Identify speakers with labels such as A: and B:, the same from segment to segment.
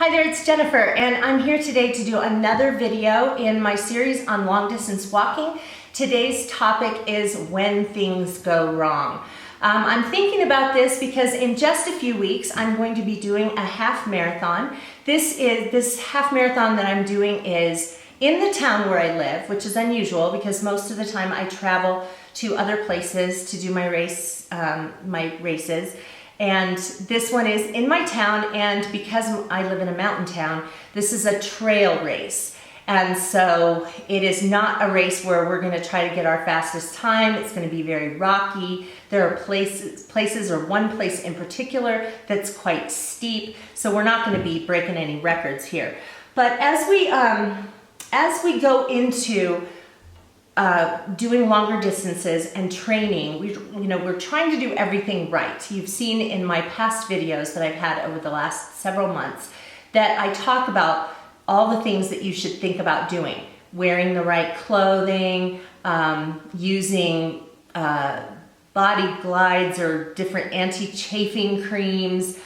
A: Hi there, it's Jennifer, and I'm here today to do another video in my series on long distance walking. Today's topic is when things go wrong. I'm thinking about this because in just a few weeks I'm going to be doing a half marathon. This half marathon that I'm doing is in the town where I live, which is unusual because most of the time I travel to other places to do my races. And this one is in my town, and because I live in a mountain town, this is a trail race. And so it is not a race where we're going to try to get our fastest time. It's going to be very rocky. There are places or one place in particular that's quite steep. So we're not going to be breaking any records here. But as we go into doing longer distances and training, we're trying to do everything right. You've seen in my past videos that I've had over the last several months that I talk about all the things that you should think about doing. Wearing the right clothing, using body glides or different anti-chafing creams,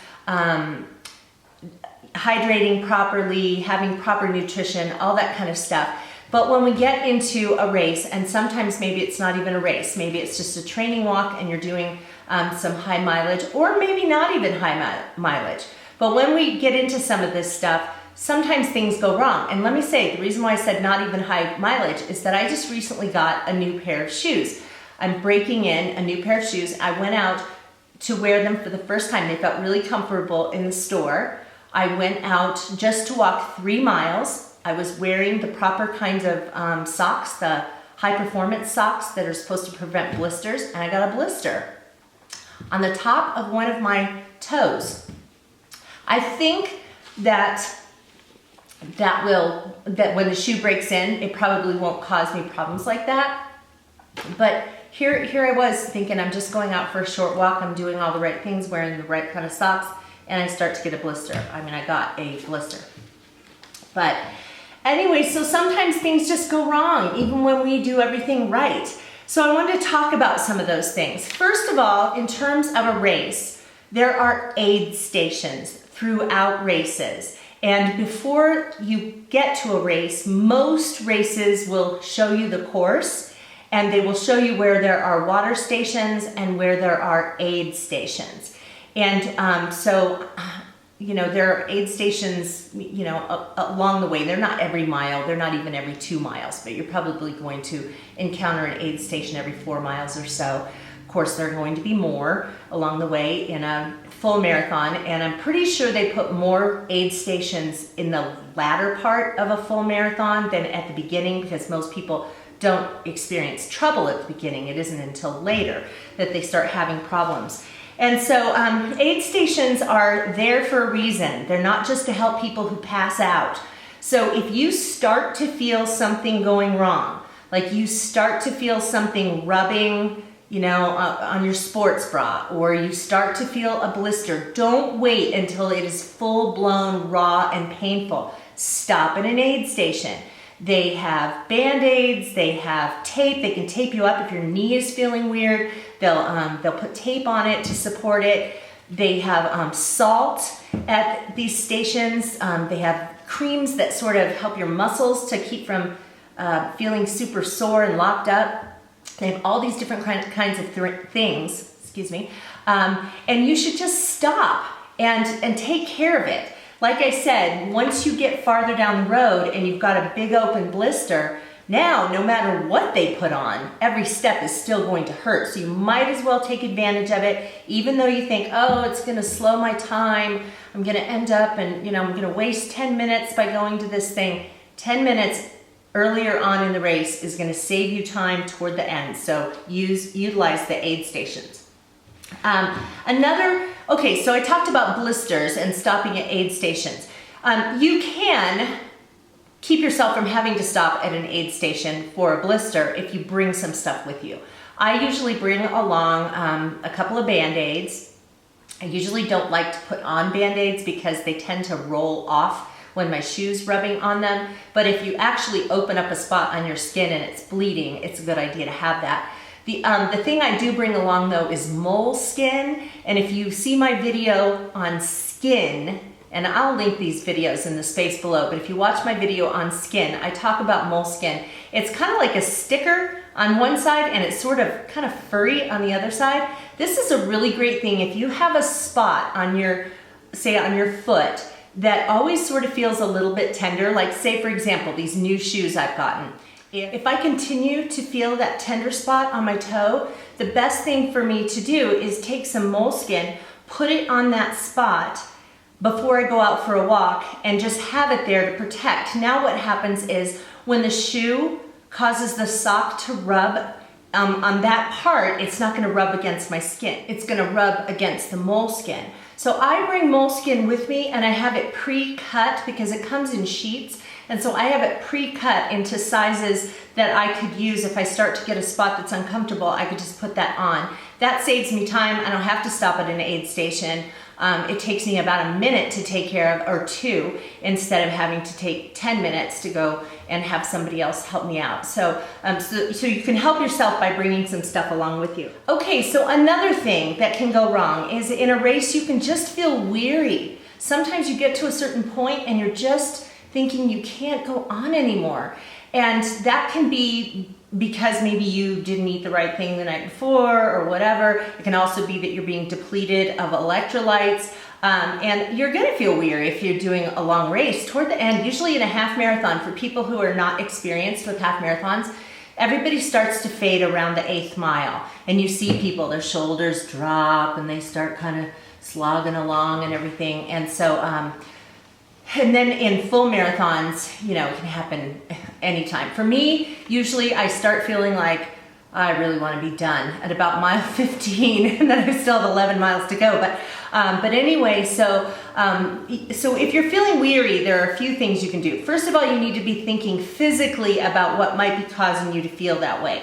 A: hydrating properly, having proper nutrition, all that kind of stuff. But when we get into a race, and sometimes maybe it's not even a race, maybe it's just a training walk and you're doing some high mileage, or maybe not even high mileage. But when we get into some of this stuff, sometimes things go wrong. And let me say, the reason why I said not even high mileage is that I just recently got a new pair of shoes. I'm breaking in a new pair of shoes. I went out to wear them for the first time. They felt really comfortable in the store. I went out just to walk 3 miles. I was wearing the proper kinds of socks, the high performance socks that are supposed to prevent blisters, and I got a blister on the top of one of my toes. I think that when the shoe breaks in, it probably won't cause me problems like that. But here I was thinking I'm just going out for a short walk, I'm doing all the right things, wearing the right kind of socks, and I start to get a blister. I mean, I got a blister. But anyway, so sometimes things just go wrong, even when we do everything right. So I wanted to talk about some of those things. First of all, in terms of a race, there are aid stations throughout races. And before you get to a race, most races will show you the course, and they will show you where there are water stations and where there are aid stations. And there are aid stations, along the way. They're not every mile. They're not even every 2 miles, but you're probably going to encounter an aid station every 4 miles or so. Of course, there are going to be more along the way in a full marathon, and I'm pretty sure they put more aid stations in the latter part of a full marathon than at the beginning, because most people don't experience trouble at the beginning. It isn't until later that they start having problems. And so aid stations are there for a reason. They're not just to help people who pass out. So if you start to feel something going wrong, like you start to feel something rubbing, on your sports bra, or you start to feel a blister, don't wait until it is full-blown, raw, and painful. Stop at an aid station. They have Band-Aids, they have tape, they can tape you up if your knee is feeling weird. They'll put tape on it to support it. They have salt at these stations. They have creams that sort of help your muscles to keep from feeling super sore and locked up. They have all these different kinds of things, and you should just stop and take care of it. Like I said, once you get farther down the road and you've got a big open blister, now no matter what they put on, every step is still going to hurt. So you might as well take advantage of it, even though you think, oh, it's going to slow my time. I'm going to end up and, I'm going to waste 10 minutes by going to this thing. 10 minutes earlier on in the race is going to save you time toward the end. So utilize the aid stations. Okay, so I talked about blisters and stopping at aid stations. You can keep yourself from having to stop at an aid station for a blister if you bring some stuff with you. I usually bring along a couple of Band-Aids. I usually don't like to put on Band-Aids because they tend to roll off when my shoe's rubbing on them. But if you actually open up a spot on your skin and it's bleeding, it's a good idea to have that. The thing I do bring along though is moleskin, and if you see my video on skin, and I'll link these videos in the space below, but if you watch my video on skin, I talk about moleskin. It's kind of like a sticker on one side and it's sort of kind of furry on the other side. This is a really great thing if you have a spot on your, say on your foot, that always sort of feels a little bit tender, like say for example, these new shoes I've gotten. If I continue to feel that tender spot on my toe, the best thing for me to do is take some moleskin, put it on that spot before I go out for a walk and just have it there to protect. Now what happens is when the shoe causes the sock to rub on that part, it's not gonna rub against my skin. It's gonna rub against the moleskin. So I bring moleskin with me and I have it pre-cut because it comes in sheets. And so I have it pre-cut into sizes that I could use if I start to get a spot that's uncomfortable. I could just put that on. That saves me time. I don't have to stop at an aid station. It takes me about a minute to take care of, or two, instead of having to take 10 minutes to go and have somebody else help me out. So you can help yourself by bringing some stuff along with you. Okay, so another thing that can go wrong is in a race you can just feel weary. Sometimes you get to a certain point and you're just thinking you can't go on anymore. And that can be because maybe you didn't eat the right thing the night before or whatever. It can also be that you're being depleted of electrolytes. And you're gonna feel weary if you're doing a long race. Toward the end, usually in a half marathon, for people who are not experienced with half marathons, everybody starts to fade around the 8th mile. And you see people, their shoulders drop and they start kind of slogging along and everything. And so, and then in full marathons, you know, it can happen anytime. For me, usually I start feeling like I really want to be done at about mile 15, and then I still have 11 miles to go. But anyway, so if you're feeling weary, there are a few things you can do. First of all, you need to be thinking physically about what might be causing you to feel that way.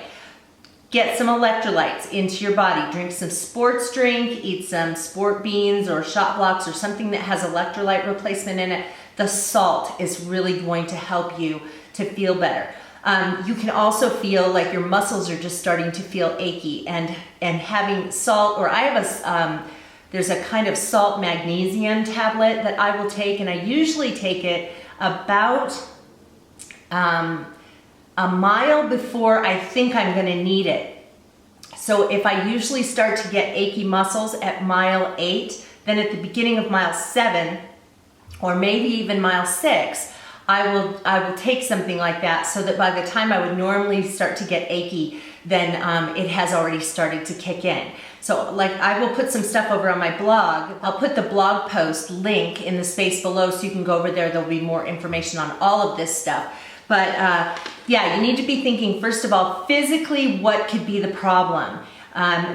A: Get some electrolytes into your body. Drink some sports drink, eat some sport beans or shot blocks or something that has electrolyte replacement in it. The salt is really going to help you to feel better. You can also feel like your muscles are just starting to feel achy, and having salt, or I have there's a kind of salt magnesium tablet that I will take, and I usually take it about a mile before I think I'm gonna need it. So if I usually start to get achy muscles at mile 8, then at the beginning of mile 7, or maybe even mile 6, I will take something like that so that by the time I would normally start to get achy, then it has already started to kick in. So like I will put some stuff over on my blog. I'll put the blog post link in the space below so you can go over there. There'll be more information on all of this stuff. But yeah, you need to be thinking, first of all, physically, what could be the problem?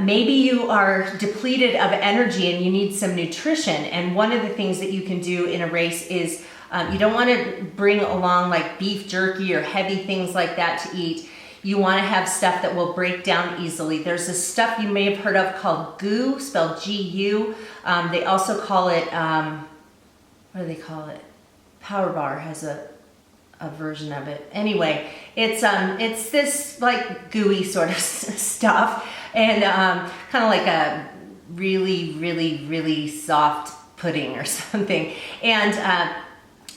A: Maybe you are depleted of energy and you need some nutrition. And one of the things that you can do in a race is you don't want to bring along like beef jerky or heavy things like that to eat. You want to have stuff that will break down easily. There's this stuff you may have heard of called GU, spelled G-U. They also call it, what do they call it? Power Bar has a version of it. Anyway, it's this like gooey sort of stuff, and kind of like a really, really, really soft pudding or something. And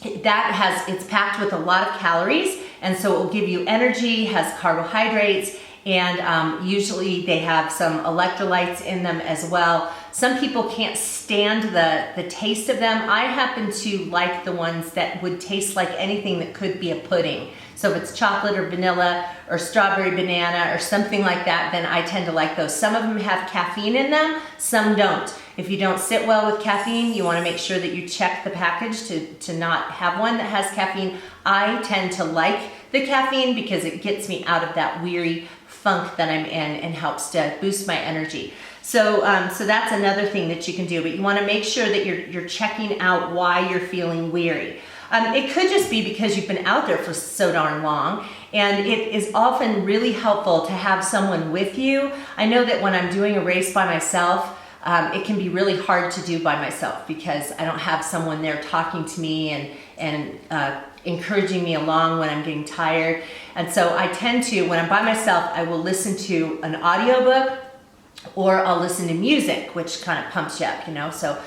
A: it's packed with a lot of calories, and so it will give you energy, has carbohydrates, and usually they have some electrolytes in them as well. Some people can't stand the taste of them. I happen to like the ones that would taste like anything that could be a pudding. So if it's chocolate or vanilla or strawberry banana or something like that, then I tend to like those. Some of them have caffeine in them, some don't. If you don't sit well with caffeine, you want to make sure that you check the package to not have one that has caffeine. I tend to like the caffeine because it gets me out of that weary funk that I'm in and helps to boost my energy. So that's another thing that you can do, but you want to make sure that you're checking out why you're feeling weary. It could just be because you've been out there for so darn long, and it is often really helpful to have someone with you. I know that when I'm doing a race by myself, it can be really hard to do by myself because I don't have someone there talking to me and encouraging me along when I'm getting tired. And so I tend to, when I'm by myself, I will listen to an audiobook, or I'll listen to music, which kind of pumps you up, you know. So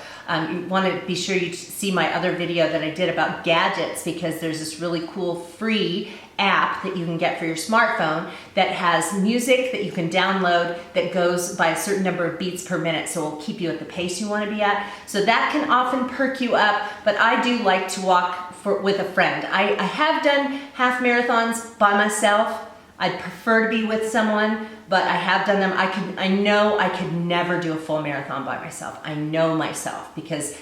A: you want to be sure you see my other video that I did about gadgets, because there's this really cool free app that you can get for your smartphone that has music that you can download that goes by a certain number of beats per minute, so it'll keep you at the pace you want to be at. So that can often perk you up, but I do like to walk with a friend. I have done half marathons by myself. I'd prefer to be with someone, but I have done them. I know I could never do a full marathon by myself. I know myself, because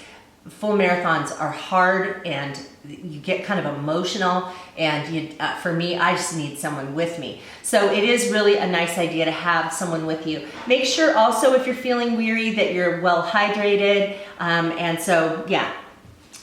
A: full marathons are hard and you get kind of emotional, and for me, I just need someone with me. So it is really a nice idea to have someone with you. Make sure also, if you're feeling weary, that you're well hydrated, and so yeah.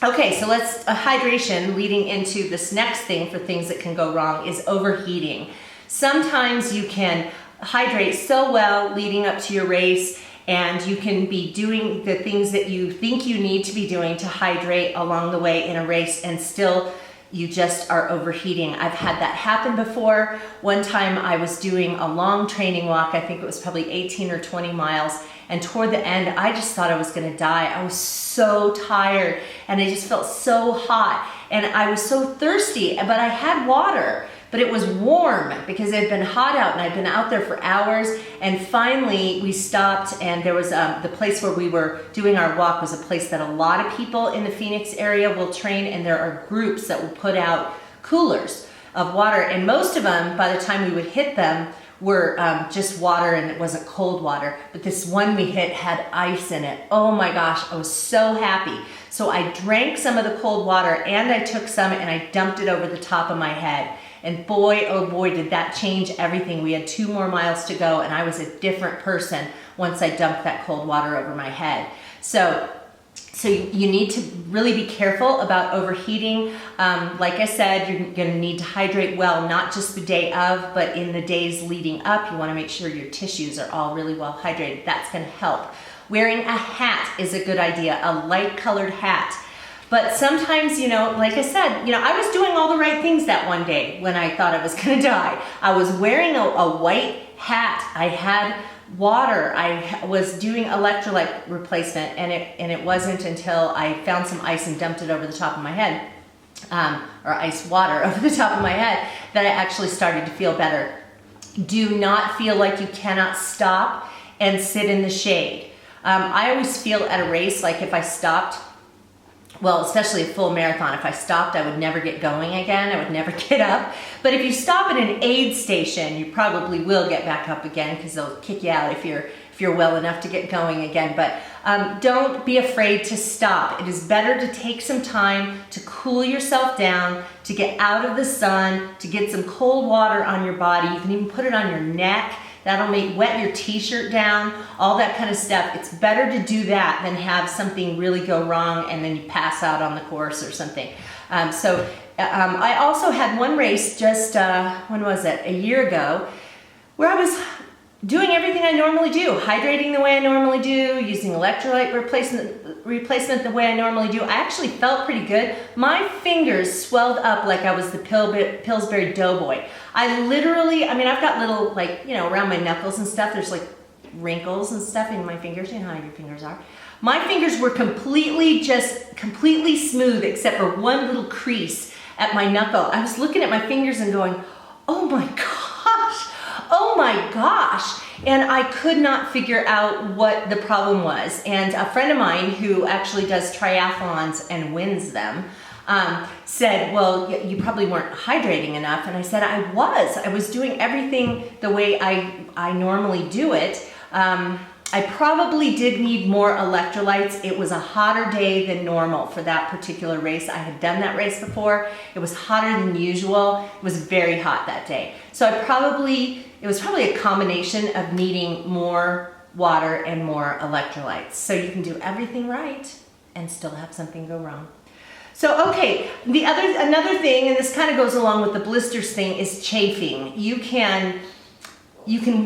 A: Okay, so let's, hydration leading into this next thing for things that can go wrong is overheating. Sometimes you can hydrate so well leading up to your race, and you can be doing the things that you think you need to be doing to hydrate along the way in a race, and still you just are overheating. I've had that happen before. One time I was doing a long training walk, I think it was probably 18 or 20 miles, and toward the end I just thought I was gonna die. I was so tired and I just felt so hot, and I was so thirsty, but I had water. But it was warm because it had been hot out and I'd been out there for hours. And finally we stopped, and there was the place where we were doing our walk was a place that a lot of people in the Phoenix area will train, and there are groups that will put out coolers of water, and most of them, by the time we would hit them, were just water, and it wasn't cold water. But this one we hit had ice in it. Oh my gosh, I was so happy. So I drank some of the cold water, and I took some and I dumped it over the top of my head. And boy, oh boy, did that change everything. We had 2 more miles to go, and I was a different person once I dumped that cold water over my head. So you need to really be careful about overheating. Like I said, you're gonna need to hydrate well, not just the day of, but in the days leading up. You wanna make sure your tissues are all really well hydrated. That's gonna help. Wearing a hat is a good idea, a light colored hat. But sometimes, you know, like I said, you know, I was doing all the right things that one day when I thought I was gonna die. I was wearing a white hat. I had water. I was doing electrolyte replacement, and it wasn't until I found some ice and dumped it over the top of my head, or ice water over the top of my head, that I actually started to feel better. Do not feel like you cannot stop and sit in the shade. I always feel at a race like if I stopped, well, especially a full marathon, if I stopped, I would never get going again. I would never get up. But if you stop at an aid station, you probably will get back up again, because they'll kick you out if you're well enough to get going again. But don't be afraid to stop. It is better to take some time to cool yourself down, to get out of the sun, to get some cold water on your body. You can even put it on your neck. That'll wet your t-shirt down, all that kind of stuff. It's better to do that than have something really go wrong and then you pass out on the course or something. I also had one race just, when was it? A year ago, where I was doing everything I normally do, hydrating the way I normally do, using electrolyte replacement the way I normally do. I actually felt pretty good. My fingers swelled up like I was the Pillsbury Doughboy. I've got little, like, you know, around my knuckles and stuff, there's like wrinkles and stuff in my fingers. You know how your fingers are. My fingers were completely smooth except for one little crease at my knuckle. I was looking at my fingers and going, oh my gosh, oh my gosh. And I could not figure out what the problem was. And a friend of mine who actually does triathlons and wins them said, well, you probably weren't hydrating enough. And I said, I was doing everything the way I normally do it. I probably did need more electrolytes. It was a hotter day than normal for that particular race. I had done that race before. It was hotter than usual. It was very hot that day. So it was probably a combination of needing more water and more electrolytes. So you can do everything right and still have something go wrong. So, okay, another thing, and this kind of goes along with the blisters thing, is chafing. You can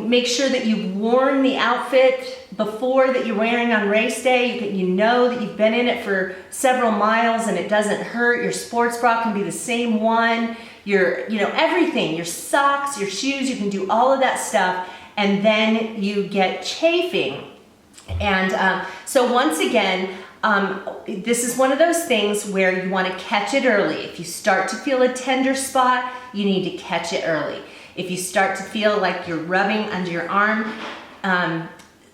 A: make sure that you've worn the outfit before that you're wearing on race day. You know that you've been in it for several miles and it doesn't hurt. Your sports bra can be the same one. Everything, your socks, your shoes, you can do all of that stuff. and then you get chafing. And so once again, this is one of those things where you want to catch it early. If you start to feel a tender spot, you need to catch it early. If you start to feel like you're rubbing under your arm,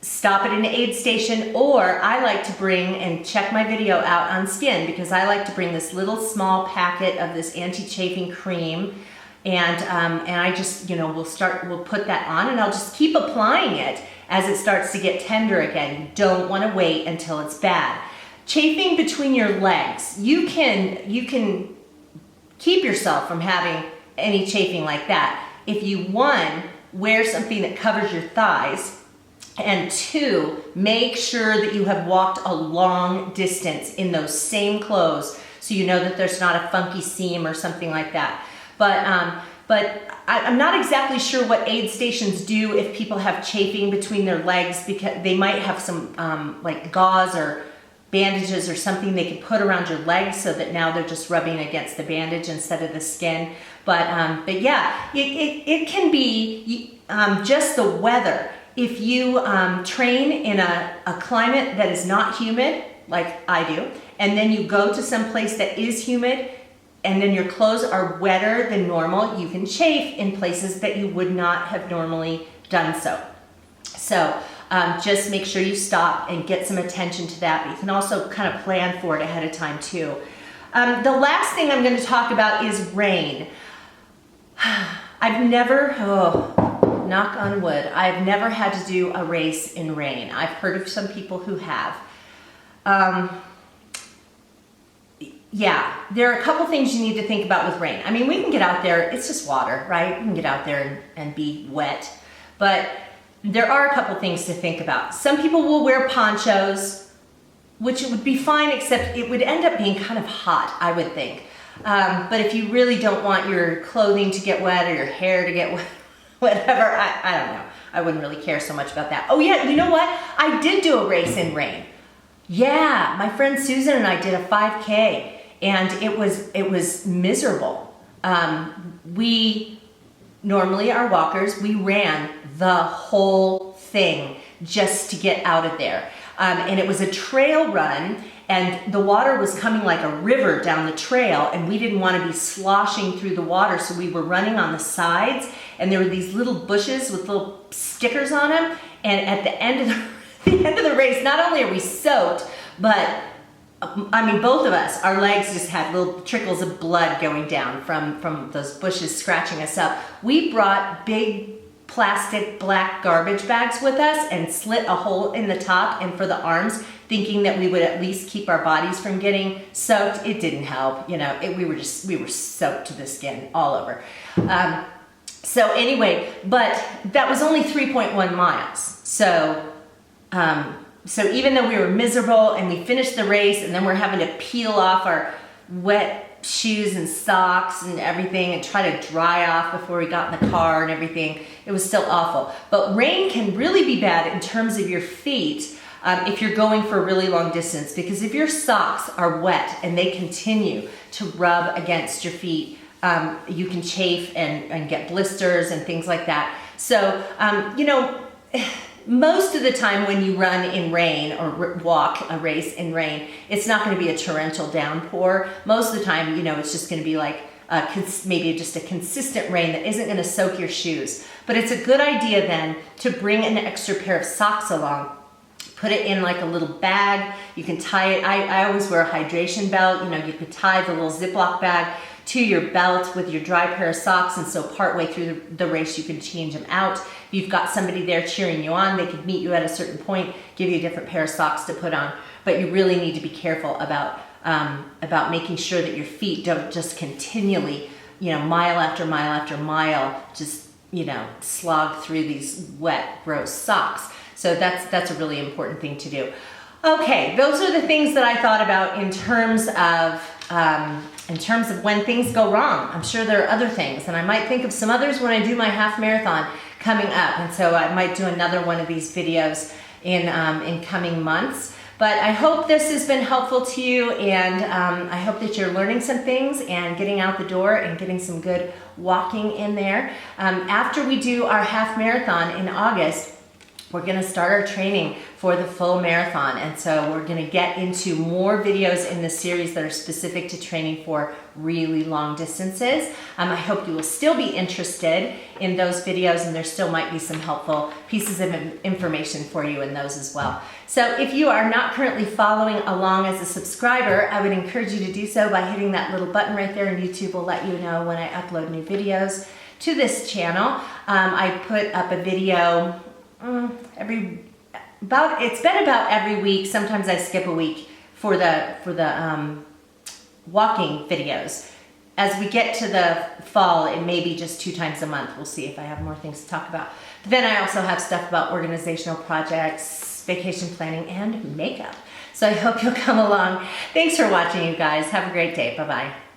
A: stop at an aid station, or I like to bring, and check my video out on skin, because I like to bring this little small packet of this anti-chafing cream, and I just, we'll put that on, and I'll just keep applying it as it starts to get tender again. You don't want to wait until it's bad. Chafing between your legs, you can keep yourself from having any chafing like that if you, one, wear something that covers your thighs, and two, make sure that you have walked a long distance in those same clothes so you know that there's not a funky seam or something like that. But I'm not exactly sure what aid stations do if people have chafing between their legs, because they might have some like gauze or bandages or something they can put around your legs so that now they're just rubbing against the bandage instead of the skin. But yeah, it can be just the weather. If you train in a climate that is not humid, like I do, and then you go to some place that is humid, and then your clothes are wetter than normal, you can chafe in places that you would not have normally done so. So just make sure you stop and get some attention to that. But you can also kind of plan for it ahead of time too. The last thing I'm going to talk about is rain. I've never, knock on wood, I've never had to do a race in rain. I've heard of some people who have. Yeah, there are a couple things you need to think about with rain. I mean, we can get out there, it's just water, right? We can get out there and be wet, but there are a couple things to think about. Some people will wear ponchos, which would be fine, except it would end up being kind of hot, I would think. But if you really don't want your clothing to get wet or your hair to get wet, whatever, I don't know. I wouldn't really care so much about that. Oh yeah, you know what? I did do a race in rain. Yeah, my friend Susan and I did a 5K, and it was miserable. We normally are walkers. We ran the whole thing just to get out of there. And it was a trail run, and the water was coming like a river down the trail, and we didn't want to be sloshing through the water, so we were running on the sides, and there were these little bushes with little stickers on them, and at the end of the race, not only are we soaked, but I mean, both of us, our legs just had little trickles of blood going down from those bushes scratching us up. We brought big plastic black garbage bags with us and slit a hole in the top and for the arms, thinking that we would at least keep our bodies from getting soaked. It didn't help, we were soaked to the skin all over. So anyway, but that was only 3.1 miles. So even though we were miserable and we finished the race, and then we're having to peel off our wet shoes and socks and everything and try to dry off before we got in the car and everything, it was still awful. But rain can really be bad in terms of your feet if you're going for a really long distance, because if your socks are wet and they continue to rub against your feet, you can chafe and get blisters and things like that. So, most of the time when you run in rain or walk a race in rain, it's not going to be a torrential downpour. Most of the time, it's just going to be like maybe just a consistent rain that isn't going to soak your shoes. But it's a good idea then to bring an extra pair of socks along. Put it in like a little bag. You can tie it. I always wear a hydration belt. You could tie the little Ziploc bag to your belt with your dry pair of socks, and so partway through the race you can change them out. If you've got somebody there cheering you on, they could meet you at a certain point, give you a different pair of socks to put on. But you really need to be careful about making sure that your feet don't just continually, mile after mile after mile, just slog through these wet, gross socks. So that's a really important thing to do. Okay, those are the things that I thought about in terms of when things go wrong. I'm sure there are other things, and I might think of some others when I do my half marathon coming up, and so I might do another one of these videos in coming months. But I hope this has been helpful to you, and I hope that you're learning some things and getting out the door and getting some good walking in there. After we do our half marathon in August, we're gonna start our training for the full marathon. And so we're gonna get into more videos in the series that are specific to training for really long distances. I hope you will still be interested in those videos, and there still might be some helpful pieces of information for you in those as well. So if you are not currently following along as a subscriber, I would encourage you to do so by hitting that little button right there, and YouTube will let you know when I upload new videos to this channel. I put up a video it's been about every week. Sometimes I skip a week for the walking videos. As we get to the fall, it may be just 2 times a month. We'll see if I have more things to talk about. But then I also have stuff about organizational projects, vacation planning, and makeup. So I hope you'll come along. Thanks for watching, you guys. Have a great day. Bye-bye.